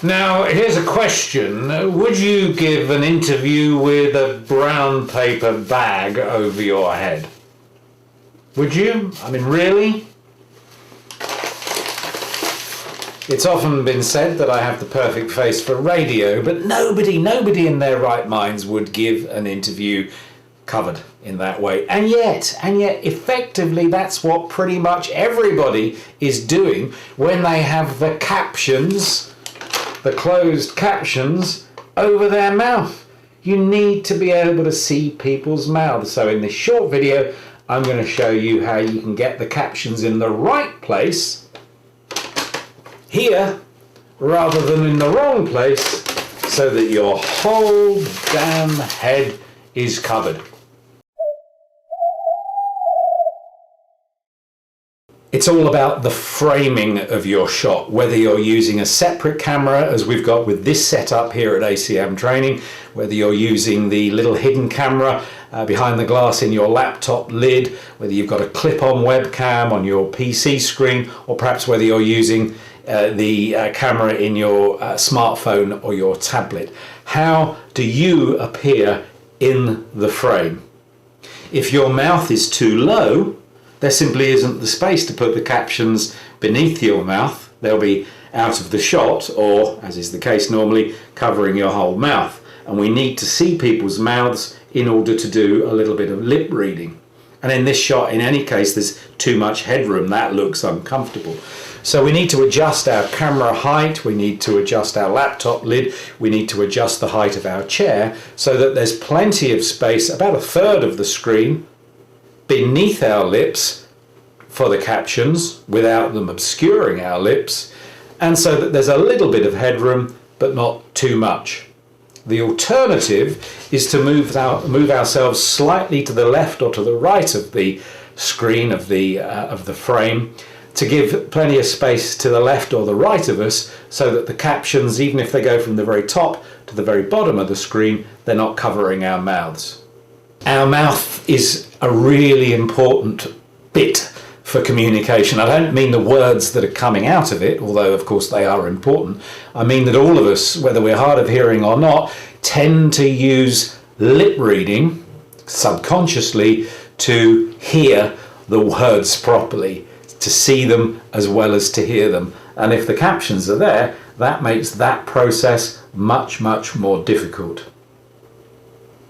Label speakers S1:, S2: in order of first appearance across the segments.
S1: Now, here's a question. Would you give an interview with a brown paper bag over your head? Would you? I mean, really? It's often been said that I have the perfect face for radio, but nobody in their right minds would give an interview covered in that way. And yet, effectively, that's what pretty much everybody is doing when they have the captions, the closed captions, over their mouth. You need to be able to see people's mouths. So in this short video, I'm going to show you how you can get the captions in the right place here, rather than in the wrong place, so that your whole damn head is covered. It's all about the framing of your shot, whether you're using a separate camera, as we've got with this setup here at ACM Training, whether you're using the little hidden camera behind the glass in your laptop lid, whether you've got a clip-on webcam on your PC screen, or perhaps whether you're using the camera in your smartphone or your tablet. How do you appear in the frame? If your mouth is too low, there simply isn't the space to put the captions beneath your mouth. They'll be out of the shot, or, as is the case normally, covering your whole mouth. And we need to see people's mouths in order to do a little bit of lip reading. And in this shot, in any case, there's too much headroom. That looks uncomfortable. So we need to adjust our camera height, we need to adjust our laptop lid, we need to adjust the height of our chair so that there's plenty of space, about a third of the screen, beneath our lips for the captions without them obscuring our lips, and so that there's a little bit of headroom but not too much. The alternative is to move ourselves slightly to the left or to the right of the screen of the frame, to give plenty of space to the left or the right of us, so that the captions, even if they go from the very top to the very bottom of the screen, they're not covering our mouths. Our mouth is a really important bit for communication. I don't mean the words that are coming out of it, although of course they are important. I mean that all of us, whether we're hard of hearing or not, tend to use lip reading subconsciously to hear the words properly, to see them as well as to hear them. And if the captions are there, that makes that process much more difficult.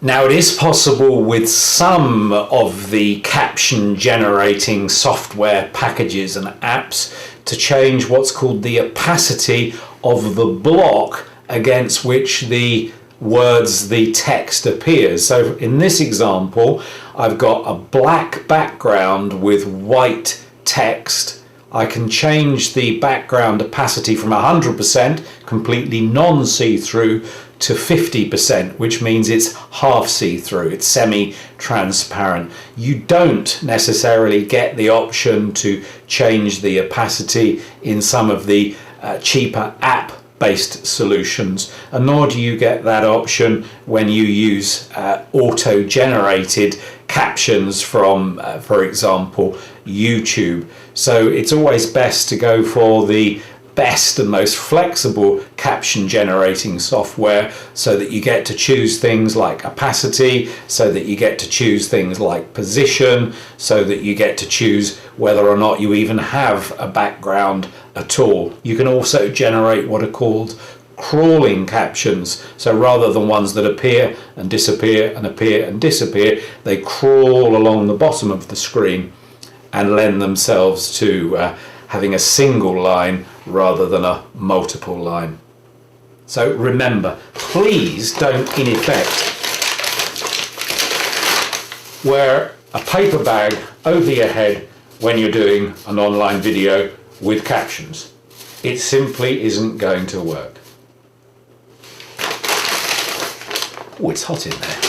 S1: Now, it is possible with some of the caption generating software packages and apps to change what's called the opacity of the block against which the words, the text appears. So in this example, I've got a black background with white text. I can change the background opacity from 100%, completely non-see-through, to 50%, which means it's half see-through, it's semi-transparent. You don't necessarily get the option to change the opacity in some of the cheaper app-based solutions, and nor do you get that option when you use auto-generated captions from, for example, YouTube. So it's always best to go for the best and most flexible caption generating software, so that you get to choose things like opacity, so that you get to choose things like position, so that you get to choose whether or not you even have a background at all. You can also generate what are called crawling captions. So rather than ones that appear and disappear and appear and disappear, they crawl along the bottom of the screen and lend themselves to having a single line rather than a multiple line. So remember, please don't in effect wear a paper bag over your head when you're doing an online video with captions. It simply isn't going to work. Oh, it's hot in there.